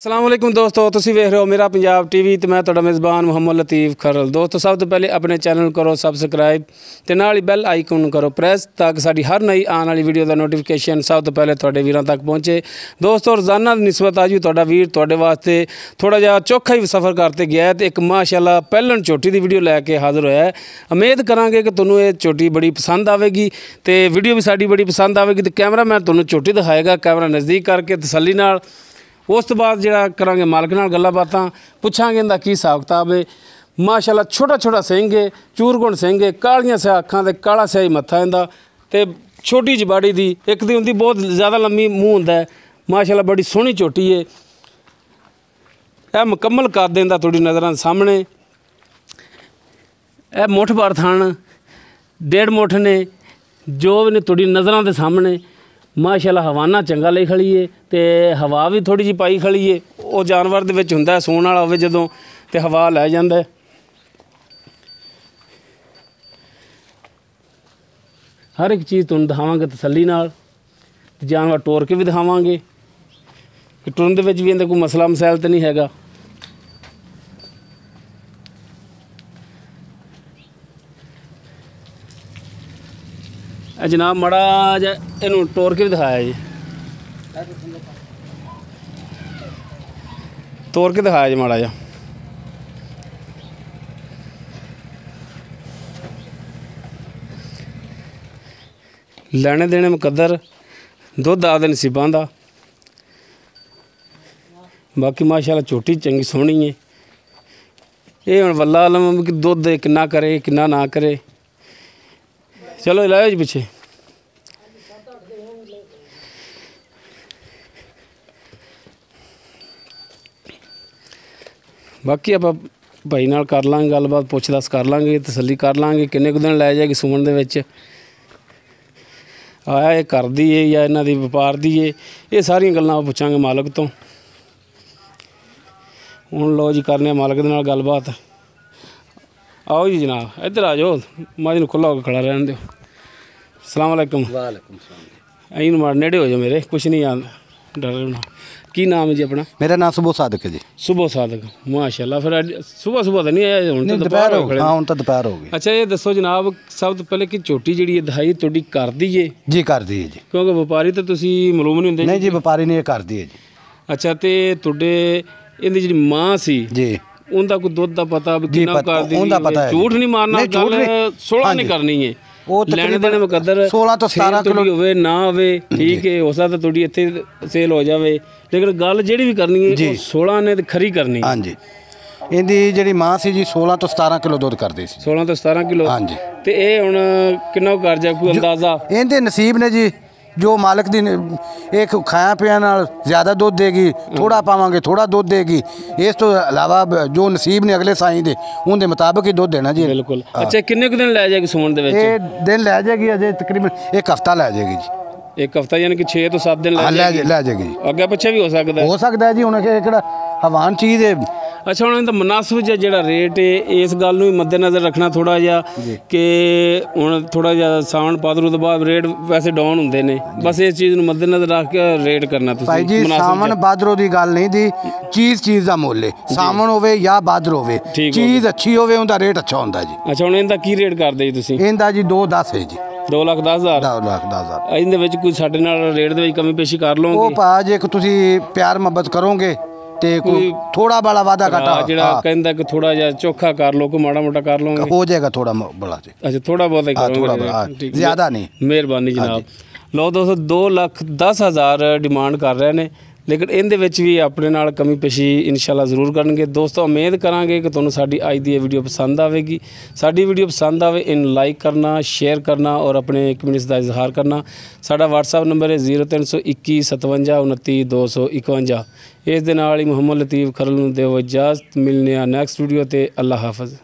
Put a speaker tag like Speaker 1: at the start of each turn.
Speaker 1: अस्सलामुअलैकुम दोस्तों, तुसीं वेख रहे हो मेरा पंजाब टीवी तो मैं तुहाडा मेज़बान मुहम्मद लतीफ़ खरल। दोस्तों सब तो पहले अपने चैनल करो सबसक्राइब तो नाल ही बैल आइकन करो प्रेस ताकि साडी हर नई आने वाली वीडियो का नोटिफिकेशन सब तो पहले तुहाडे वीरां तक पहुँचे। दोस्तों रोज़ाना की निस्बत अज भी तुहाडा वीर तुहाडे वास्ते थोड़ा जिहा चौखा ही सफ़र करते गया है तो एक माशाअल्लाह पहलन चोटी की वीडियो लैके हाज़र होया है। उम्मीद करांगे कि तुहानूं ये चोटी बड़ी पसंद आएगी तो वीडियो भी साडी बड़ी पसंद आएगी। तो कैमरा मैन तुहानूं चोटी दिखाएगा, कैमरा नज़दीक करके तसल्ली नाल। उस तो बाद जिहड़ा करांगे मालक नाल गल्लां बातां पुछांगे इहदा की हिसाब किताब है। माशाअल्लाह छोटा छोटा सिंह है, चूरगुण सिंह है, कालियां स्या अखां ते काला स्याही मत्था इहदा ते छोटी जबाड़ी दी एक दी हुंदी बहुत ज़्यादा लंबी मूँह हुंदा है। माशाअल्लाह बड़ी सोहनी चोटी है। यह मुकम्मल कर देंदा थोड़ी नज़रां सामने। यह मुठ भर थण 1.5 मुठ ने जो भी ने थोड़ी नज़रां दे सामने। माशाअल्लाह हवाना चंगा ले खड़ी है तो हवा भी थोड़ी जी पाई खड़ी है। वो जानवर दे विच हुंदा सूण वाला होवे जदों ते हवा लै जांदा है। हर एक चीज़ तुहानूं दिखावांगे तसल्ली नाल, जानवर टोर के भी दिखावांगे कि टुरन दे विच भी इहदा कोई मसला मसैल तो नहीं हैगा। जनाब माड़ा जा इनू टोर के भी दिखाया जी, तोड़ के दिखाया जी माड़ा जा। लैने देने मुकद्दर दुध आदे नसीबां दा। बाकी माशाअल्लाह चोटी चंगी सोहनी है। ये हुण वल्ला आलम कि दुध किन्ना करे किन्ना ना करे। चलो लाओ जी पिछे। बाकी आप भाई नाल कर लांगे गलबात, पुछ दस कर लांगे, तसल्ली कर लांगे किन्ने कुछ दिन लै जाएगी सुमन दे विच आया ये घर दी है या इन्हां दी व्यापार दी है। ये सारियां गल्लां पुछांगे मालक तो। हुण लो जी करने मालक दे नाल गलबात। आओ जी जनाब इधर आ जाओ, माजी नूं खुला होकर खड़ा रहन दिओ। अस्सलाम वालेकुम।
Speaker 2: वालेकुम सलाम।
Speaker 1: आई मार नेड़े हो जाओ मेरे, कुछ नहीं याद डरना। की नाम है जी अपना?
Speaker 2: मेरा नाम सुबह सादक है जी।
Speaker 1: सुबह सादक माशाअल्लाह। फिर सुबह सुबह तो नहीं आया, हुण तो दोपहर हो गई।
Speaker 2: हाँ हुण तो दोपहर हो गई।
Speaker 1: अच्छा ये दसो जनाब सब तो पहले कि चोटी जिहड़ी दहाई तुहाडी घर दी है?
Speaker 2: जी कर दी है जी।
Speaker 1: क्योंकि व्यापारी तो तुसीं मालूम नहीं हुंदे।
Speaker 2: नहीं जी व्यापारी ने कर दी है जी।
Speaker 1: अच्छा तो तुहाडे इहदी जिहड़ी मां सी
Speaker 2: जी
Speaker 1: उनका कोई दुध का पता भी कितना कर दी?
Speaker 2: उनका पता है।
Speaker 1: झूठ नहीं मारना, गल 16 नहीं करनी है।
Speaker 2: वो
Speaker 1: लेने देने मुकद्दर
Speaker 2: 16 तो 17 किलो
Speaker 1: होवे ना होवे ठीक है, हो सकदा तुहाडी इत्थे सेल हो जावे, लेकिन गल जिहड़ी भी करनी है 16 ने ते खरी करनी।
Speaker 2: हाँ जी इहदी जिहड़ी मां सी जी 16 तो 17 किलो दुध करदी सी।
Speaker 1: 16 तो 17 किलो।
Speaker 2: हाँ जी
Speaker 1: ते ये हुण किन्ना कर जा कोई अंदाजा?
Speaker 2: इहदे नसीब ने जी जो मालक दी एक खाया पिया नाल ज़्यादा दुध देगी, थोड़ा पावांगे थोड़ा दुध देगी। इस तो अलावा जो नसीब ने अगले साईं दे उनके मुताबिक ही दुध देना जी।
Speaker 1: बिल्कुल। अच्छा किन्ने कुछ दिन लै जाएगी सुमन दे विच?
Speaker 2: ये दिन लै जाएगी अजे तकरीबन 1 हफ्ता लै जाएगी जी।
Speaker 1: 1 हफ्ता यानी कि 6 तो 7 दिन लै
Speaker 2: जाएगी जी।
Speaker 1: अगे पिछे भी हो सकदा
Speaker 2: है जी। हुण किहड़ा हवान चीज़ है।
Speaker 1: अच्छा हुण इहदा मुनासिब जिहड़ा रेट है इस गल नूं मद्देनज़र रखना थोड़ा जिहा कि हुण थोड़ा जिहा सावन भादरू तो बाद रेट वैसे डाउन हुंदे ने, बस इस चीज़ नूं मद्देनज़र रख के रेट करना तुसीं।
Speaker 2: भाई जी सावन भादरो की गल नहीं दी, चीज़ का मुੱਲ है। सावन होवे या भादरो होवे चीज़ अच्छी होवे उनका रेट अच्छा होंदा जी।
Speaker 1: अच्छा हुण इहदा की रेट करदे जी तुसीं?
Speaker 2: इहदा जी 2.10 है जी।
Speaker 1: 2,10,000।
Speaker 2: 2,10,000
Speaker 1: इहदे विच कोई साडे नाल रेट दे विच कमी पेशी कर लओगे?
Speaker 2: वो भा जे तुसीं प्यार मुहब्बत करोगे ते कोई थोड़ा बड़ा वादा घाटा
Speaker 1: जिहड़ा कहंदा कि थोड़ा जिहा चोखा कर लो, कोई माड़ा मोटा कर लोगे?
Speaker 2: हो जाएगा थोड़ा बड़ा जी।
Speaker 1: अच्छा थोड़ा बहुत ही करोगे,
Speaker 2: ज़्यादा नहीं।
Speaker 1: मेहरबानी जनाब। लो दोस्तों 2,10,000 डिमांड कर रहे हैं, लेकिन इहदे विच भी अपने नाल कमी पेशी इंशाअल्लाह जरूर करनगे। दोस्तों उम्मीद करांगे कि तुहानूं साडी अज दी वीडियो पसंद आवेगी। साडी वीडियो पसंद आवे इन लाइक करना, शेयर करना और अपने कमेंट्स का इजहार करना। साडा WhatsApp नंबर है 0321 57 29 251। इस दे नाल ही मुहम्मद लतीफ़ खरल नूं दिओ इजाज़त। मिलने आ नैक्सट वीडियो ते। अल्लाह हाफिज़।